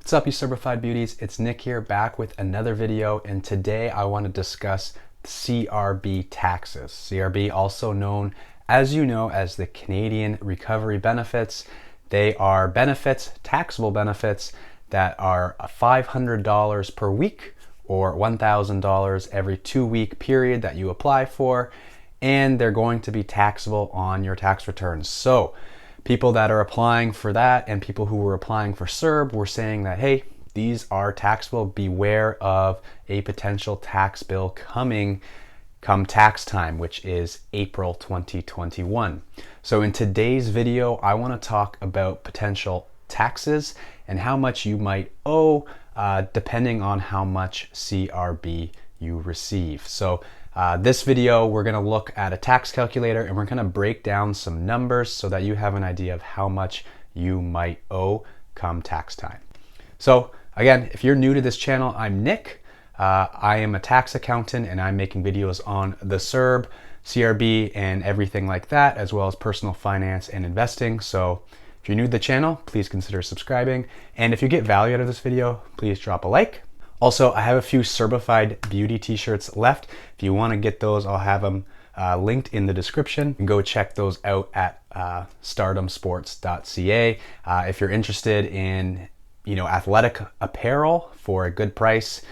What's up, you certified beauties? It's Nick here, back with another video, and today I want to discuss CRB taxes. CRB, also known, as you know, as the Canadian Recovery Benefits. They are benefits, taxable benefits, that are $500 per week or $1,000 every 2-week period that you apply for, and they're going to be taxable on your tax returns. So people that are applying for that and people who were applying for CERB were saying that, hey, these are taxable. Beware of a potential tax bill coming come tax time, which is April 2021. So in today's video, I want to talk about potential taxes and how much you might owe depending on how much CRB you receive. So this video, we're going to look at a tax calculator and we're going to break down some numbers so that you have an idea of how much you might owe come tax time. So again, if you're new to this channel, I'm Nick. I am a tax accountant and I'm making videos on the CERB, CRB, and everything like that, as well as personal finance and investing. So if you're new to the channel, please consider subscribing. And if you get value out of this video, please drop a like. Also, I have a few certified beauty t-shirts left. If you want to get those, I'll have them linked in the description. You can go check those out at stardomsports.ca. If you're interested in athletic apparel for a good price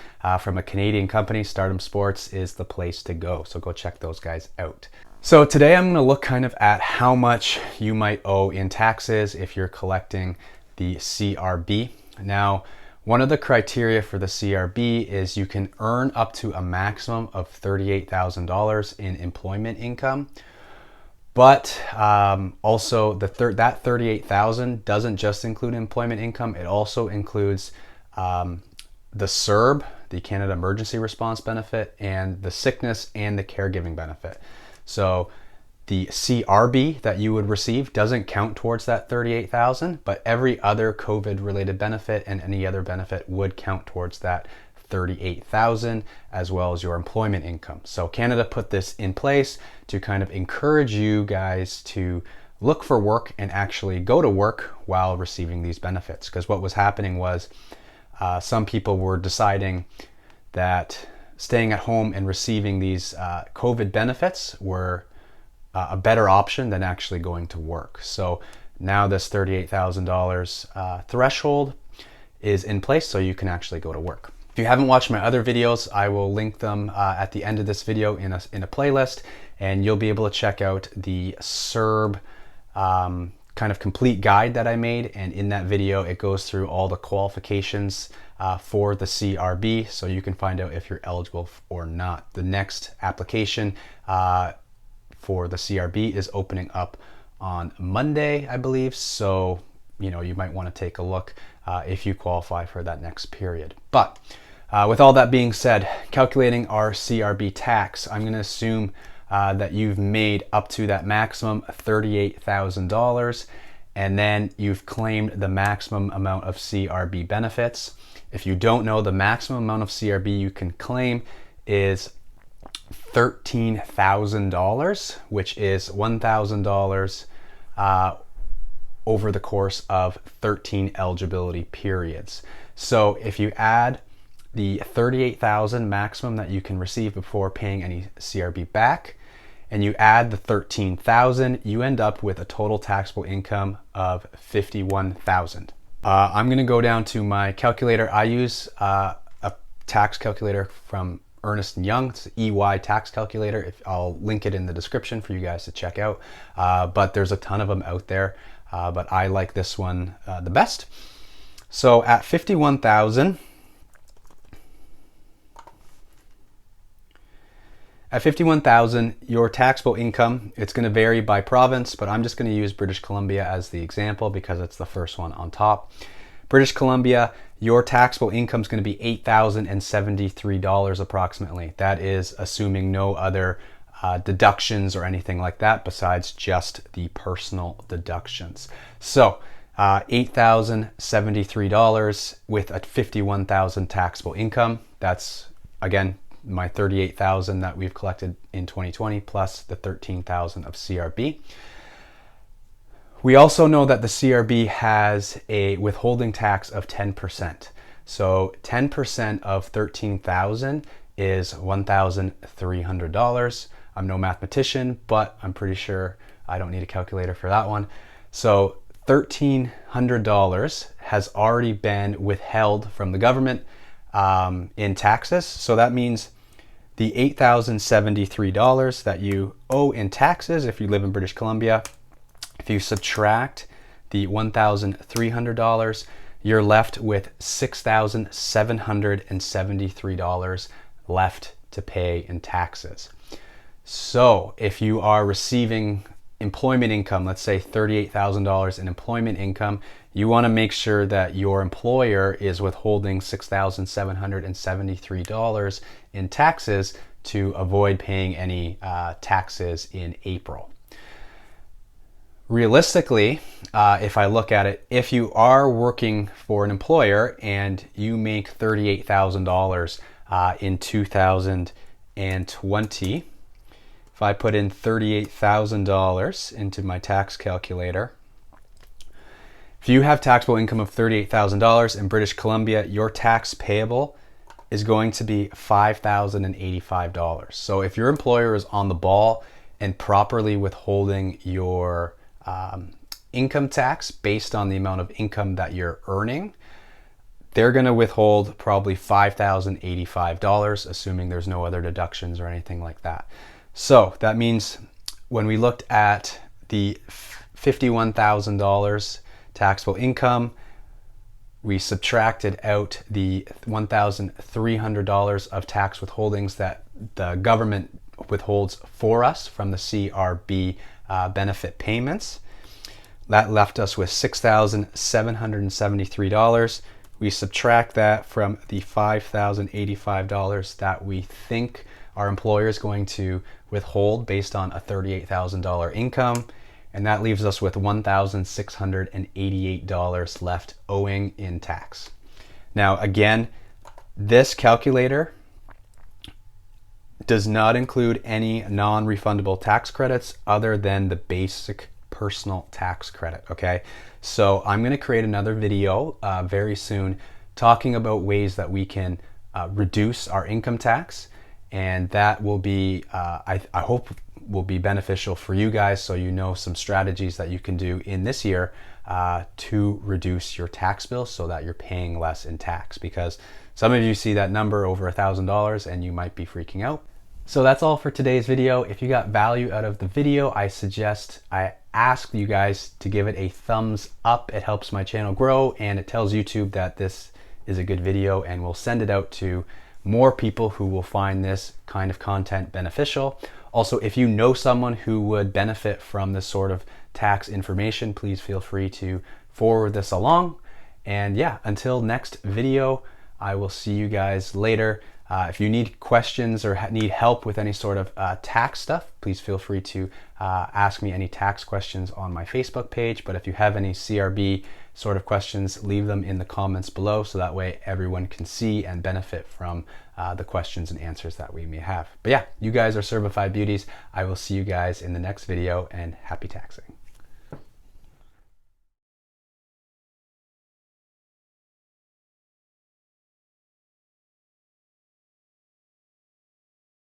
from a Canadian company, Stardom Sports is the place to go. So go check those guys out. So today I'm going to look kind of at how much you might owe in taxes if you're collecting the CRB. Now, one of the criteria for the CRB is you can earn up to a maximum of $38,000 in employment income. But also that $38,000 doesn't just include employment income. It also includes the CERB, the Canada Emergency Response Benefit, and the sickness and the caregiving benefit. So the CRB that you would receive doesn't count towards that $38,000, but every other COVID-related benefit and any other benefit would count towards that $38,000, as well as your employment income. So Canada put this in place to kind of encourage you guys to look for work and actually go to work while receiving these benefits. Because what was happening was some people were deciding that staying at home and receiving these COVID benefits were a better option than actually going to work. So now this $38,000 threshold is in place, so you can actually go to work. If you haven't watched my other videos, I will link them at the end of this video in a playlist, and you'll be able to check out the CERB kind of complete guide that I made. And in that video, it goes through all the qualifications for the CRB, so you can find out if you're eligible or not. The next application for the CRB is opening up on Monday, I believe. So, you might want to take a look if you qualify for that next period. But with all that being said, calculating our CRB tax, I'm going to assume that you've made up to that maximum $38,000, and then you've claimed the maximum amount of CRB benefits. If you don't know, the maximum amount of CRB you can claim is $13,000, which is $1,000 over the course of 13 eligibility periods. So if you add the $38,000 maximum that you can receive before paying any CRB back, and you add the $13,000, you end up with a total taxable income of $51,000. I'm going to go down to my calculator. I use a tax calculator from Ernst & Young. It's an EY tax calculator. I'll link it in the description for you guys to check out. But there's a ton of them out there. But I like this one the best. So at $51,000, your taxable income, it's going to vary by province, but I'm just going to use British Columbia as the example because it's the first one on top. British Columbia, your taxable income is going to be $8,073 approximately. That is assuming no other deductions or anything like that besides just the personal deductions. So $8,073 with a $51,000 taxable income. That's, again, my $38,000 that we've collected in 2020 plus the $13,000 of CRB. We also know that the CRB has a withholding tax of 10%. So 10% of $13,000 is $1,300. I'm no mathematician, but I'm pretty sure I don't need a calculator for that one. So $1,300 has already been withheld from the government in taxes. So that means the $8,073 that you owe in taxes if you live in British Columbia, if you subtract the $1,300, you're left with $6,773 left to pay in taxes. So if you are receiving employment income, let's say $38,000 in employment income, you want to make sure that your employer is withholding $6,773 in taxes to avoid paying any taxes in April. Realistically, if I look at it, if you are working for an employer and you make $38,000 in 2020, if I put in $38,000 into my tax calculator, if you have taxable income of $38,000 in British Columbia, your tax payable is going to be $5,085. So if your employer is on the ball and properly withholding your income tax based on the amount of income that you're earning, they're going to withhold probably $5,085, assuming there's no other deductions or anything like that. So that means when we looked at the $51,000 taxable income, we subtracted out the $1,300 of tax withholdings that the government withholds for us from the CRB benefit payments. That left us with $6,773. We subtract that from the $5,085 that we think our employer is going to withhold based on a $38,000 income, and that leaves us with $1,688 left owing in tax. Now again, this calculator does not include any non-refundable tax credits other than the basic personal tax credit, okay? So I'm gonna create another video very soon talking about ways that we can reduce our income tax, and that will be, I hope will be beneficial for you guys, so you know some strategies that you can do in this year to reduce your tax bill so that you're paying less in tax, because some of you see that number over $1,000 and you might be freaking out. So that's all for today's video. If you got value out of the video, I ask you guys to give it a thumbs up. It helps my channel grow and it tells YouTube that this is a good video, and we'll send it out to more people who will find this kind of content beneficial. Also, if you know someone who would benefit from this sort of tax information, please feel free to forward this along. And yeah, until next video, I will see you guys later. If you need questions or need help with any sort of tax stuff, please feel free to ask me any tax questions on my Facebook page. But if you have any CRB sort of questions, leave them in the comments below, so that way everyone can see and benefit from the questions and answers that we may have. But yeah, you guys are certified beauties. I will see you guys in the next video, and happy taxing.